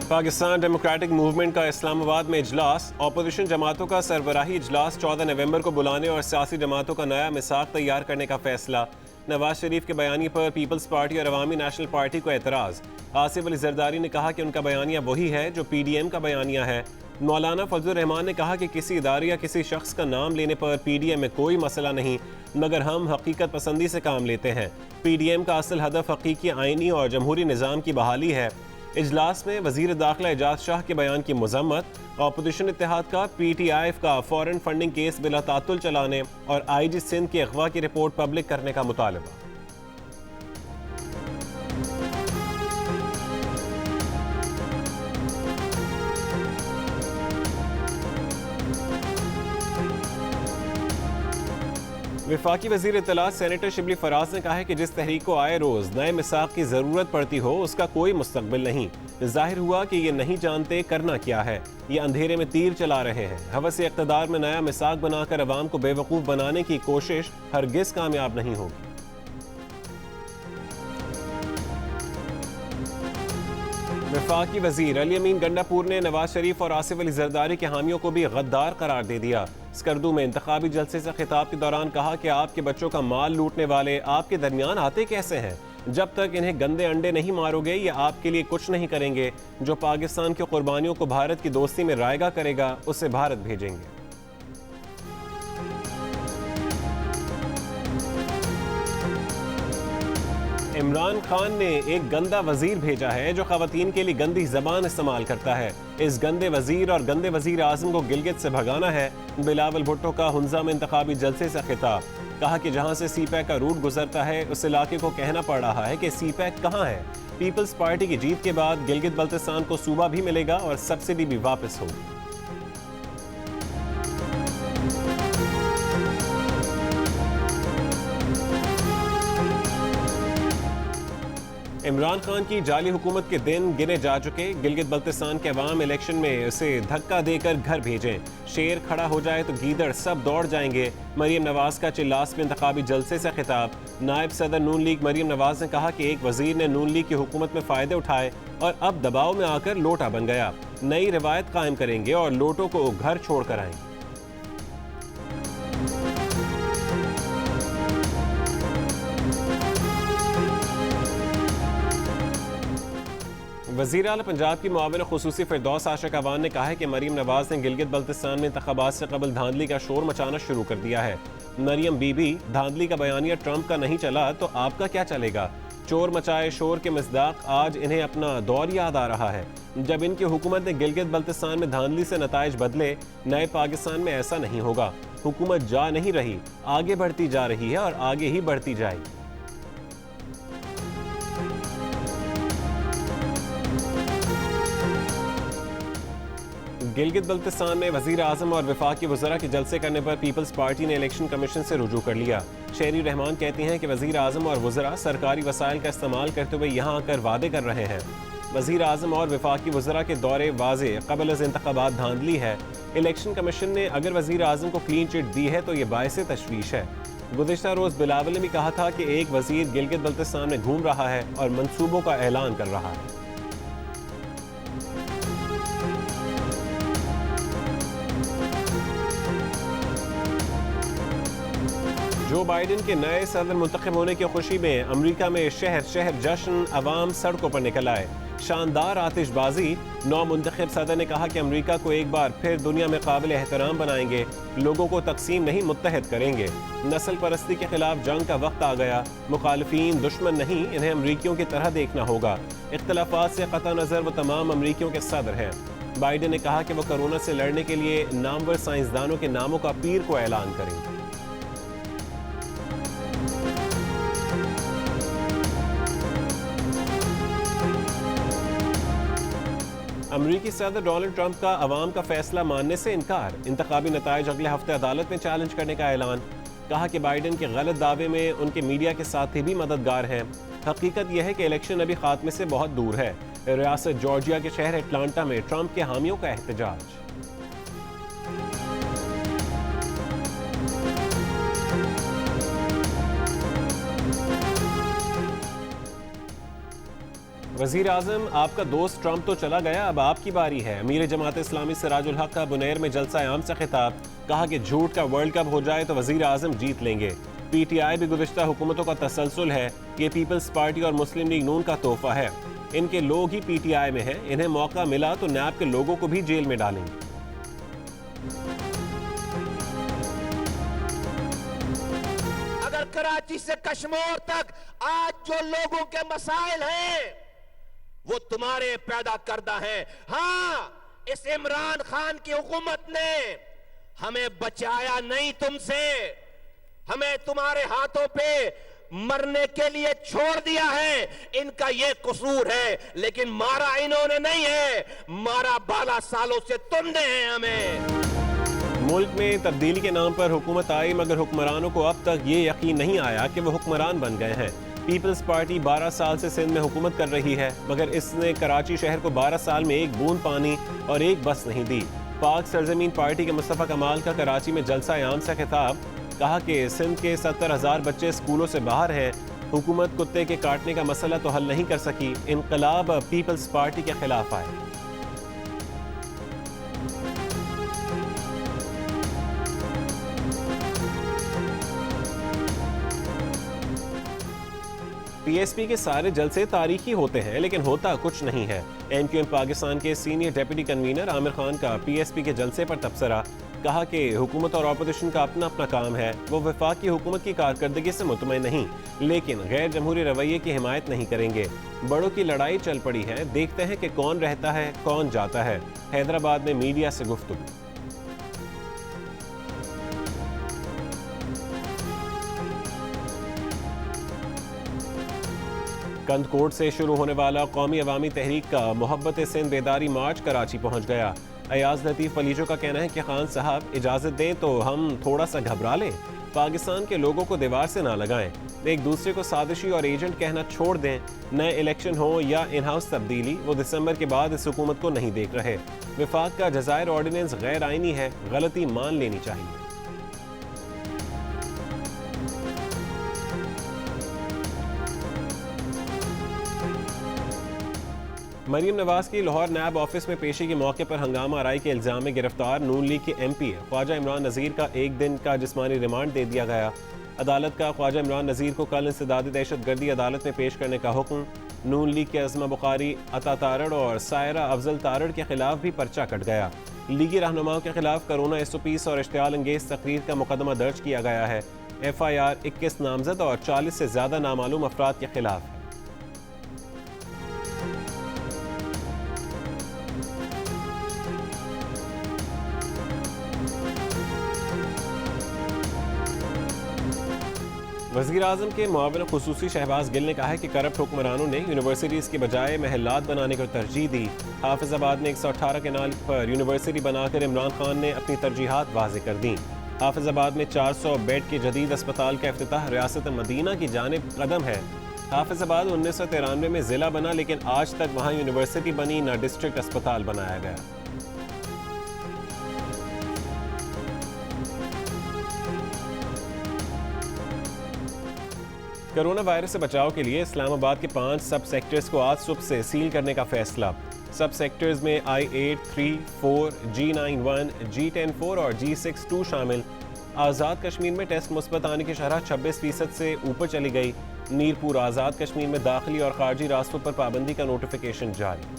Pakistan democratic movement का इस्लामाबाद में इजलास। अपोजिशन जमातों का सरबराही इजलास 14 नवंबर को बुलाने और सियासी जमातों का नया मिसाक तैयार करने का फैसला। नवाज शरीफ के बयानी पर पीपल्स पार्टी और अवामी नेशनल पार्टी को एतराज़। आसिफ अली जरदारी ने कहा कि उनका बयानिया वही है जो PDM का बयानिया है। मौलाना फजलुर रहमान ने कहा कि किसी इदारे या किसी शख्स का नाम लेने पर PDM में कोई मसला नहीं, मगर हम हकीकत पसंदी से काम लेते हैं। PDM का असल हदफ हकीकी आइनी और जमहूरी निज़ाम की बहाली है। इजलास में वजीर दाखिला एजाज शाह के बयान की मजम्मत। अपोजिशन इत्तेहाद का PTIF का फॉरेन फंडिंग केस बिला तातुल चलाने और IG सिंध की अगवा की रिपोर्ट पब्लिक करने का मुतालबा। वफाकी वजीर इत्तलात सेनेटर शिबली फराज ने कहा है कि जिस तहरीक को आए रोज नए मिसाक की जरूरत पड़ती हो उसका कोई मुस्तकबिल नहीं। जाहिर हुआ कि ये नहीं जानते करना क्या है, ये अंधेरे में तीर चला रहे हैं। हवस इक़्तिदार में नया मिसाक बनाकर अवाम को बेवकूफ़ बनाने की कोशिश हरगिज़ कामयाब नहीं होगी। वफाकी वजीर अली अमीन गंडापुर ने नवाज शरीफ और आसिफ अली जरदारी के हामियों को भी गद्दार करार दे दिया। स्कर्दू में इंतखाबी जलसे से खिताब के दौरान कहा कि आपके बच्चों का माल लूटने वाले आपके दरमियान आते कैसे हैं? जब तक इन्हें गंदे अंडे नहीं मारोगे ये आपके लिए कुछ नहीं करेंगे। जो पाकिस्तान की कुर्बानियों को भारत की दोस्ती में रायगा करेगा उसे भारत भेजेंगे। इमरान खान ने एक गंदा वजीर भेजा है जो खवातीन के लिए गंदी जबान इस्तेमाल करता है। इस गंदे वजीर और गंदे वजीर आजम को गिलगित से भगाना है। बिलावल भुट्टो का हुंजा में इंतखाबी जलसे से खिताब। कहा कि जहां से CPAC का रूट गुजरता है उस इलाके को कहना पड़ रहा है कि CPAC कहां है। पीपल्स पार्टी की जीत के बाद गिलगित बल्तिस्तान को सूबा भी मिलेगा और सब्सिडी भी वापस होगी। इमरान खान की जाली हुकूमत के दिन गिने जा चुके। गिलगित बल्तिस्तान के अवाम इलेक्शन में उसे धक्का देकर घर भेजें। शेर खड़ा हो जाए तो गीदड़ सब दौड़ जाएंगे। मरीम नवाज का चिल्लास में इंतखाबी जलसे से खिताब। नायब सदर नून लीग मरीम नवाज ने कहा कि एक वजीर ने नून लीग की हुकूमत में फ़ायदे उठाए और अब दबाव में आकर लोटा बन गया। नई रिवायत कायम करेंगे और लोटों को घर छोड़ कर आएंगे। वज़ीर आला पंजाब की मुआविन खुसूसी फिरदौस आशक अवान ने कहा है कि मरीम नवाज ने गिलगित बल्तिस्तान में इंतखाबात से कबल धांधली का शोर मचाना शुरू कर दिया है। मरियम बीबी, धांधली का बयानिया ट्रंप का नहीं चला तो आपका क्या चलेगा? चोर मचाए शोर के मिसदाक आज इन्हें अपना दौर याद आ रहा है जब इनकी हुकूमत ने गिलगित बल्तिस्तान में धांधली से नताइज बदले। नए पाकिस्तान में ऐसा नहीं होगा। हुकूमत जा नहीं रही, आगे बढ़ती जा रही है और आगे ही बढ़ती जाएगी। गिलगित बल्तिस्तान में वजीर आजम और वफाकी वज़रा के जलसे करने पर पीपल्स पार्टी ने इलेक्शन कमीशन से रुजू कर लिया। शेरी रहमान कहते हैं कि वजीर आजम और वज़रा सरकारी वसाइल का इस्तेमाल करते हुए यहाँ आकर वादे कर रहे हैं। वजीर आजम और वफाकी वज़रा के दौरे वाज़े क़बल अज़ इंतख़ाबात धांधली है। इलेक्शन कमीशन ने अगर वजीर आजम को क्लीन चिट दी है तो ये बायसे तशवीश है। गुज़िश्ता रोज़ बिलावल ने भी कहा था कि एक वजीर गिलगित बल्तिस्तान में घूम रहा है और मनसूबों का ऐलान कर रहा है। जो बाइडेन के नए सदर मुंतखब होने की खुशी में अमेरिका में शहर शहर जश्न, अवाम सड़कों पर निकल आए। शानदार आतिशबाजी। नौ मुंतखब सदर ने कहा कि अमेरिका को एक बार फिर दुनिया में काबिल एहतराम बनाएंगे, लोगों को तकसीम नहीं मुत्तहद करेंगे। नस्ल परस्ती के खिलाफ जंग का वक्त आ गया। मुखालिफिन दुश्मन नहीं, इन्हें अमरीकियों की तरह देखना होगा। इख्तलाफात से कतई नज़र वो तमाम अमरीकियों के सदर हैं। बाइडेन ने कहा कि वो कोरोना से लड़ने के लिए नामवर साइंसदानों के नामों का पीर को ऐलान करेंगे। अमरीकी सदर डोनाल्ड ट्रंप का अवाम का फैसला मानने से इनकार। इंतखाबी नताइज अगले हफ्ते अदालत में चैलेंज करने का ऐलान। कहा कि बाइडेन के गलत दावे में उनके मीडिया के साथी भी मददगार हैं। हकीकत यह है कि इलेक्शन अभी खात्मे से बहुत दूर है। रियासत जॉर्जिया के शहर एटलांटा में ट्रंप के हामियों का एहतजाज। वजीर आजम, आपका दोस्त ट्रंप तो चला गया, अब आपकी बारी है। अमीर जमात इस्लामी सिराजुल हक का बुनेर में जलसा आम से खिताब, कहा कि झूठ का वर्ल्ड कप हो जाए तो वजीर आजम जीत लेंगे। PTI भी गुज़िश्ता हुकूमतों का तसलसल है, ये पीपल्स पार्टी और मुस्लिम लीग नून का तोहफा है। इनके लोग ही PTI में हैं, इन्हें मौका मिला तो नैब के लोगों को भी जेल में डालेंगे। अगर कराची से कश्मीर तक आज जो लोगों के मसाइल हैं वो तुम्हारे पैदा करदा है। हाँ, इस इमरान खान की हुकूमत ने हमें बचाया नहीं तुमसे, हमें तुम्हारे हाथों पे मरने के लिए छोड़ दिया है। इनका ये कसूर है, लेकिन मारा इन्होंने नहीं है, मारा 12 सालों से तुमने है हमें। मुल्क में तब्दीली के नाम पर हुकूमत आई, मगर हुक्मरानों को अब तक ये यकीन नहीं आया कि वो हुक्मरान बन गए हैं। पीपल्स पार्टी 12 साल से सिंध में हुकूमत कर रही है, मगर इसने कराची शहर को 12 साल में एक बूंद पानी और एक बस नहीं दी। पाक सरजमीन पार्टी के मुस्तफ़ा कमाल का कराची में जलसा आम से खिताब, कहा कि सिंध के 70,000 बच्चे स्कूलों से बाहर हैं। हुकूमत कुत्ते के काटने का मसला तो हल नहीं कर सकी, इनकलाब पीपल्स पार्टी के खिलाफ आए। PSP के सारे जलसे तारीखी होते हैं, लेकिन होता कुछ नहीं है। MQM पाकिस्तान के senior deputy convener Aamir Khan का PSP के जलसे पर तबसरा, कहा कि हुकूमत और अपोजिशन का अपना अपना काम है, वो वफाक की हुकूमत की कारकर्दगी से मुतमईन नहीं, लेकिन गैर जमहूरी रवैये की हिमायत नहीं करेंगे। बड़ों की लड़ाई चल पड़ी है, देखते हैं कि कौन रहता है कौन जाता है। हैदराबाद में मीडिया से गुफ्तगू। कंदकोट से शुरू होने वाला कौमी अवामी तहरीक का मोहब्बत सिंध बेदारी मार्च कराची पहुंच गया। अयाज लतीफ़ फलीजो का कहना है कि खान साहब इजाज़त दें तो हम थोड़ा सा घबरा लें, पाकिस्तान के लोगों को दीवार से ना लगाएं, एक दूसरे को साजिशी और एजेंट कहना छोड़ दें। नए इलेक्शन हो या इन हाउस तब्दीली, वो दिसंबर के बाद इस हुकूमत को नहीं देख रहे। विफाक का जज़ायर ऑर्डिनेंस गैर आइनी है, गलती मान लेनी चाहिए। मरीम नवाज की लाहौर नैब ऑफिस में पेशी के मौके पर हंगामा आराई के इल्जाम में गिरफ्तार नून लीग के MP ख्वाजा इमरान नज़ीर का एक दिन का जिस्मानी रिमांड दे दिया गया। अदालत का ख्वाजा इमरान नज़ीर को कल इंसदादी दहशतगर्दी अदालत में पेश करने का हुक्म। नून लीग के अज़मा बुखारी, अता तारड़ और सायरा अफजल तारड़ के खिलाफ भी पर्चा कट गया। लीगी रहनुमाओं के खिलाफ कोरोना SOPs और इश्तियाल अंगेज तकरीर का मुकदमा दर्ज किया गया है। FIR 21 नामजद और 40 से ज्यादा नामालूम अफराद के खिलाफ है। वज़ीर आज़म के मुआविन खुसूसी शहबाज गिल ने कहा है कि करप्ट हुक्मरानों ने यूनिवर्सिटीज़ के बजाय महलात बनाने को तरजीह दी। हाफिज़ाबाद में 118 केनाल पर यूनिवर्सिटी बनाकर इमरान खान ने अपनी तरजीहात वाज़ेह कर दी। हाफिज़ाबाद में 400 बेड के जदीद अस्पताल का इफ्तिताह रियासत मदीना की जानिब कदम है। हाफिज़ाबाद 1993 में ज़िला बना, लेकिन आज तक वहाँ यूनिवर्सिटी बनी न डिस्ट्रिक्ट अस्पताल बनाया गया। कोरोना वायरस से बचाव के लिए इस्लामाबाद के 5 सब सेक्टर्स को आज सुबह से सील करने का फैसला। सब सेक्टर्स में I-8, 3, 4, G9-1, G10-4 और G6-2 शामिल। आज़ाद कश्मीर में टेस्ट मुस्बत आने की शरह 26% से ऊपर चली गई। मीरपुर आज़ाद कश्मीर में दाखिली और खारजी रास्तों पर पाबंदी का नोटिफिकेशन जारी।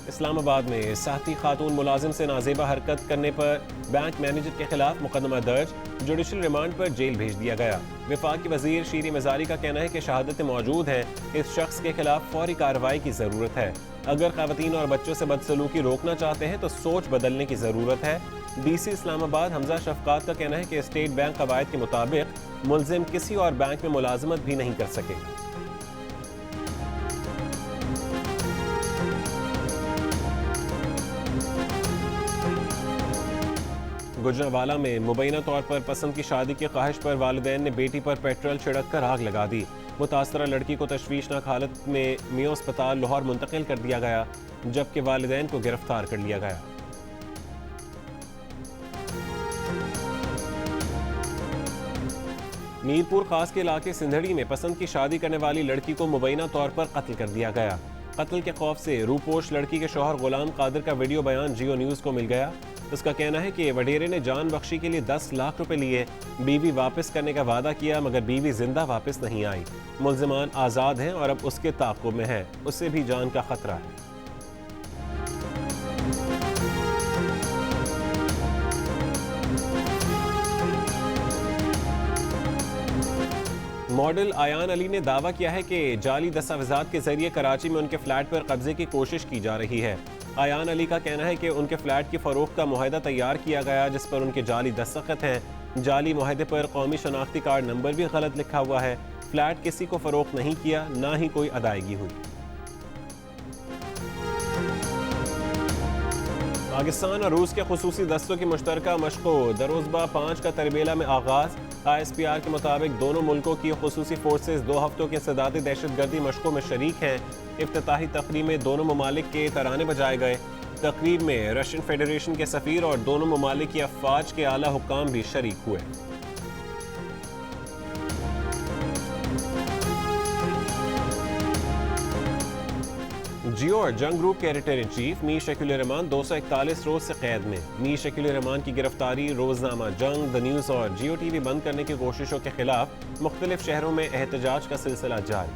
इस्लामाबाद में साथी खातून मुलाजिम से नाजेबा हरकत करने पर बैंक मैनेजर के खिलाफ मुकदमा दर्ज, जुडिशल रिमांड पर जेल भेज दिया गया। विफाक की वजीर शीरी मजारी का कहना है कि शहादतें मौजूद हैं, इस शख्स के खिलाफ फौरी कार्रवाई की जरूरत है। अगर खवातीन और बच्चों से बदसलूकी रोकना चाहते हैं तो सोच बदलने की जरूरत है। DC इस्लामाबाद हमजा शफकात का कहना है कि स्टेट बैंक कवायद के मुताबिक मुलजिम किसी और बैंक में मुलाजमत भी नहीं कर सकेगा। गुजरांवाला में मुबैना तौर पर पसंद की शादी की ख्वाहिश पर वालिदैन ने बेटी पर पेट्रोल छिड़क कर आग लगा दी। मुतासरा लड़की को तशवीशनाक हालत में मियो अस्पताल लाहौर मुंतकिल कर दिया गया, जबकि वालिदैन को गिरफ्तार कर लिया गया। मीरपुर खास के इलाके सिंधड़ी में पसंद की शादी करने वाली लड़की को मुबैना तौर पर कत्ल कर दिया गया। कत्ल के खौफ से रूपोश लड़की के शौहर गुलाम कादिर का वीडियो बयान जियो न्यूज़ को मिल गया। उसका कहना है कि वडेरे ने जान बख्शी के लिए 10 लाख रुपए लिए, बीवी वापस करने का वादा किया मगर बीवी जिंदा वापस नहीं आई। मुल्जिमान आज़ाद हैं और अब उसके ताक़ुब में है, उससे भी जान का खतरा है। मॉडल आयान अली ने दावा किया है कि जाली दस्तावेजात के जरिए कराची में उनके फ्लैट पर कब्जे की कोशिश की जा रही है। आयान अली का कहना है कि उनके फ्लैट की फरोख्त का मुआहदा तैयार किया गया जिस पर उनके जाली दस्तखत हैं। जाली मुआहदे पर कौमी शनाख्ती कार्ड नंबर भी गलत लिखा हुआ है। फ्लैट किसी को फरोख्त नहीं किया, ना ही कोई अदायगी हुई। पाकिस्तान और रूस के खुसूसी दस्तों की मुश्तरका मशकों दरोज़बा 5 का तरबेला में आगाज़। ISPR के मुताबिक दोनों मुल्कों की खुसूसी फोर्सेज 2 हफ्तों के सदाती दहशतगर्दी मशकों में शरीक हैं। इफ्तिताही तकरीब में दोनों ममालिक के तराने बजाए गए। तकरीब में रशियन फेडरेशन के सफ़ीर और दोनों ममालिक की अफवाज के आला हुक्काम भी शरीक हुए। जियो और जंग ग्रुप के editor in chief Mir Shakeel Rahman 241 रोज से कैद में। मीर शकील रहमान की गिरफ्तारी, रोजनामा जंग, द न्यूज़ और जियो टीवी बंद करने की कोशिशों के खिलाफ मुख्तलिफ शहरों में एहतजाज का सिलसिला जारी।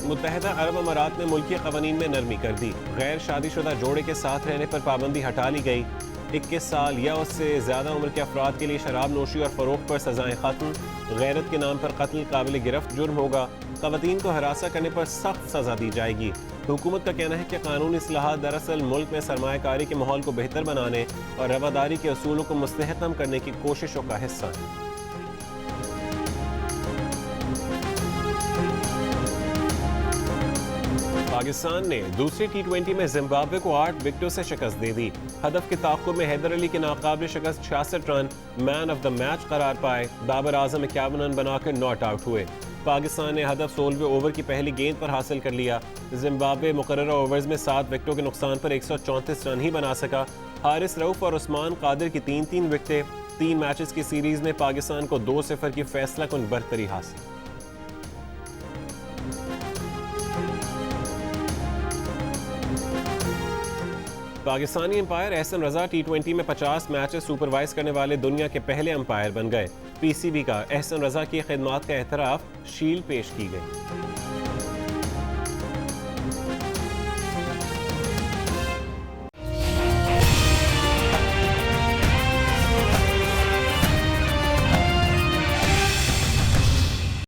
मुत्तहदा अरब अमारात में मुल्की कवानीन में नरमी कर दी। गैर शादीशुदा जोड़े के साथ रहने पर पाबंदी हटा ली गई। 21 साल या उससे ज़्यादा उम्र के अफराद के लिए शराब नोशी और फ़रोख्त पर सज़ाएँ ख़त्म। गैरत के नाम पर कत्ल काबिल गिरफ्त जुर्म होगा। ख़वातीन को हरासा करने पर सख्त सज़ा दी जाएगी। हुकूमत का कहना है कि कानूनी इस्लाहात दरअसल मुल्क में सरमायाकारी के माहौल को बेहतर बनाने और रवादारी के असूलों को मुस्तहकम करने की कोशिशों का हिस्सा है। पाकिस्तान ने दूसरी T20 में जिम्बाब्वे को 8 विकेटों से शिकस्त दे दी। हदफ के ताक़ुब में हैदर अली के नाकाबिल शिकस्त 66 run man of the match करार पाए। बाबर आजम 51 रन बनाकर नॉट आउट हुए। पाकिस्तान ने हदफ 16वें ओवर की पहली गेंद पर हासिल कर लिया। जिम्बाब्वे मुकर्रर ओवर्स में 7 विकेटों के नुकसान पर 134 रन ही बना सका। हारिस रऊफ और उस्मान कादिर की 3-3 विकेटें। 3 मैचेस की सीरीज में पाकिस्तान को 2-0 की फैसला कुन बरतरी हासिल। पाकिस्तानी अंपायर एहसन रजा T20 में 50 मैचेस सुपरवाइज करने वाले दुनिया के पहले अंपायर बन गए। PCB का एहसन रजा की खिदमात का एतराफ़ शील्ड पेश की गई।